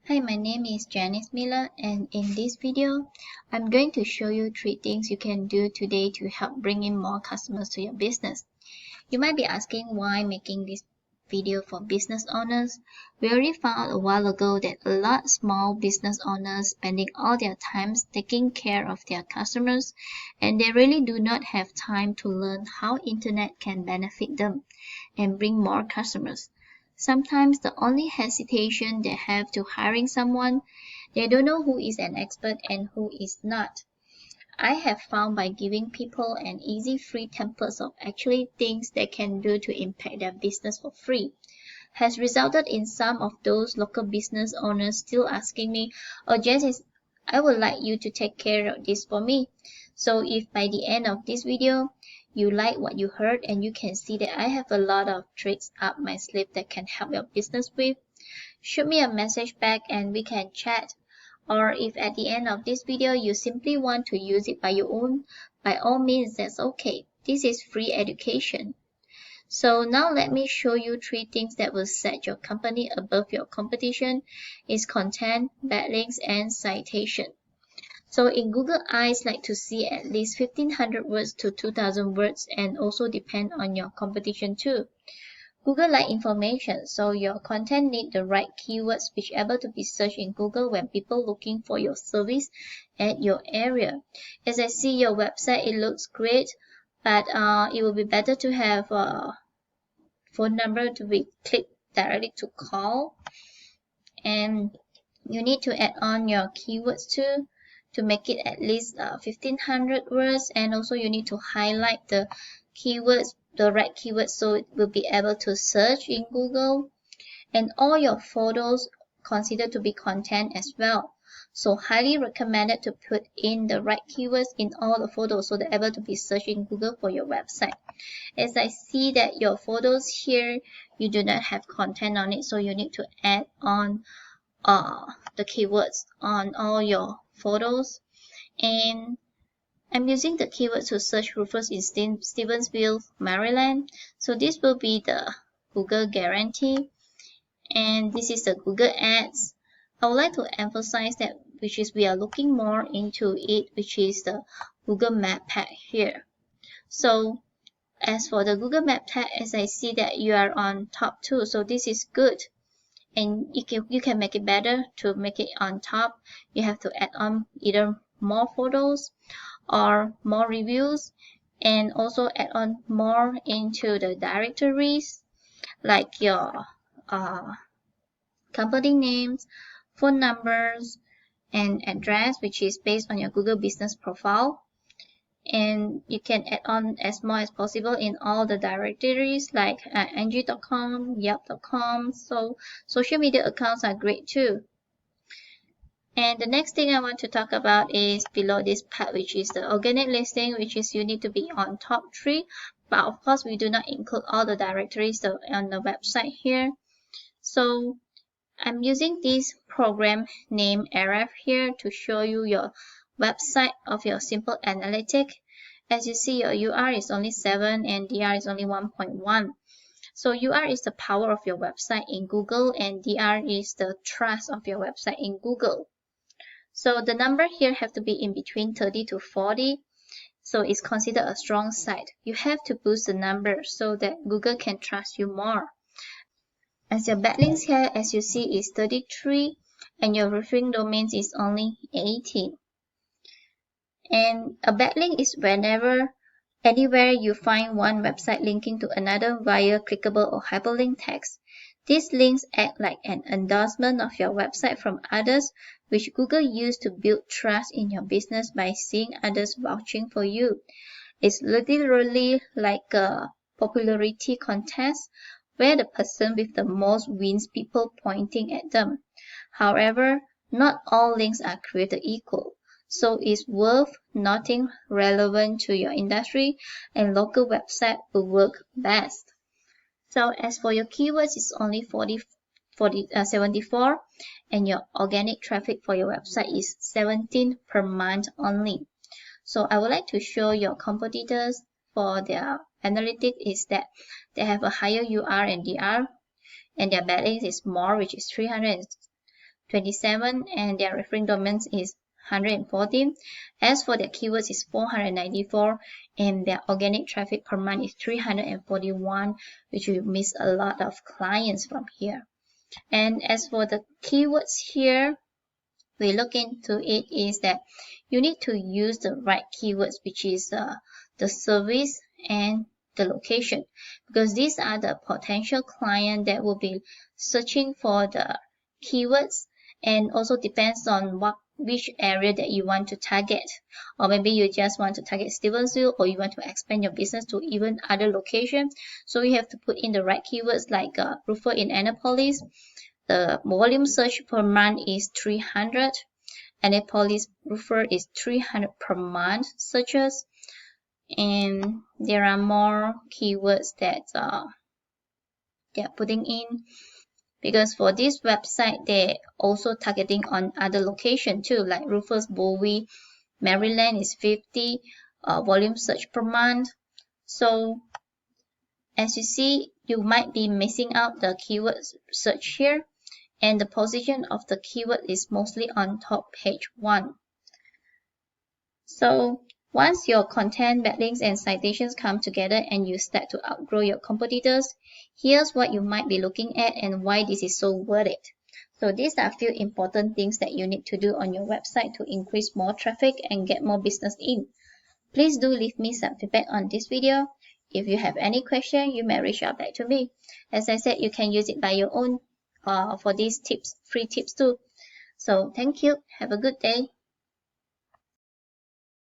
Hi, my name is Janice Miller, and in this video, I'm going to show you 3 things you can do today to help bring in more customers to your business. You might be asking why making this video for business owners. We already found a while ago that a lot of small business owners spending all their time taking care of their customers, and they really do not have time to learn how internet can benefit them and bring more customers. Sometimes the only hesitation they have to hiring someone, they don't know who is an expert and who is not. I have found by giving people an easy free templates of actually things they can do to impact their business for free has resulted in some of those local business owners still asking me, "Oh, Janice, I would like you to take care of this for me." So if by the end of this video, you like what you heard and you can see that I have a lot of tricks up my sleeve that can help your business with, shoot me a message back and we can chat. Or if at the end of this video you simply want to use it by your own, by all means, that's okay. This is free education. So now let me show you 3 things that will set your company above your competition is content, backlinks, and citation. So in Google, eyes like to see at least 1500 words to 2000 words and also depend on your competition too. Google like information, so your content need the right keywords which able to be searched in Google when people looking for your service at your area. As I see your website, it looks great, but it will be better to have a phone number to be clicked directly to call, and you need to add on your keywords too to make it at least 1500 words, and also you need to highlight the keywords, the right keywords, so it will be able to search in Google, and all your photos considered to be content as well. So highly recommended to put in the right keywords in all the photos so they're able to be searched in Google for your website. As I see that your photos here, you do not have content on it, so you need to add on the keywords on all your photos. And I'm using the keywords to search roofers in Stevensville, Maryland. So this will be the Google guarantee, and this is the Google Ads. I would like to emphasize that which is we are looking more into it, which is the Google Map tag here. So as for the Google Map tag, as I see that you are on top too, so this is good. And you can make it better. To make it on top, you have to add on either more photos or more reviews, and also add on more into the directories like your company names, phone numbers, and address, which is based on your Google business profile. And you can add on as more as possible in all the directories like ng.com, yelp.com. So social media accounts are great too. And the next thing I want to talk about is below this part, which is the organic listing, which is you need to be on top 3. But of course, we do not include all the directories on the website here. So I'm using this program named RF here to show you your website of your simple analytic. As you see, your UR is only 7 and DR is only 1.1. So UR is the power of your website in Google, and DR is the trust of your website in Google. So the number here have to be in between 30 to 40. So it's considered a strong site. You have to boost the number so that Google can trust you more. As your backlinks here, as you see, is 33, and your referring domains is only 18. And a backlink is whenever, anywhere you find one website linking to another via clickable or hyperlink text. These links act like an endorsement of your website from others, which Google use to build trust in your business by seeing others vouching for you. It's literally like a popularity contest where the person with the most wins people pointing at them. However, not all links are created equal, so it's worth noting relevant to your industry and local website will work best. So as for your keywords, it's only 74, and your organic traffic for your website is 17 per month only. So I would like to show your competitors for their analytics is that they have a higher UR and DR, and their backlinks is more, which is 27, and their referring domains is 114. As for their keywords is 494, and their organic traffic per month is 341, which will miss a lot of clients from here. And as for the keywords here, we look into it is that you need to use the right keywords, which is the service and the location, because these are the potential client that will be searching for the keywords, and also depends on which area that you want to target, or maybe you just want to target Stevensville, or you want to expand your business to even other locations. So you have to put in the right keywords, like roofer in Annapolis. The volume search per month is 300. Annapolis roofer is 300 per month searches. And there are more keywords that they are putting in, because for this website they're also targeting on other locations too, like roofers Bowie, Maryland is 50 volume search per month. So as you see, you might be missing out the keyword search here, and the position of the keyword is mostly on top page 1. So once your content, backlinks, and citations come together and you start to outgrow your competitors, here's what you might be looking at and why this is so worth it. So these are a few important things that you need to do on your website to increase more traffic and get more business in. Please do leave me some feedback on this video. If you have any question, you may reach out back to me. As I said, you can use it by your own for these tips, free tips too. So thank you. Have a good day.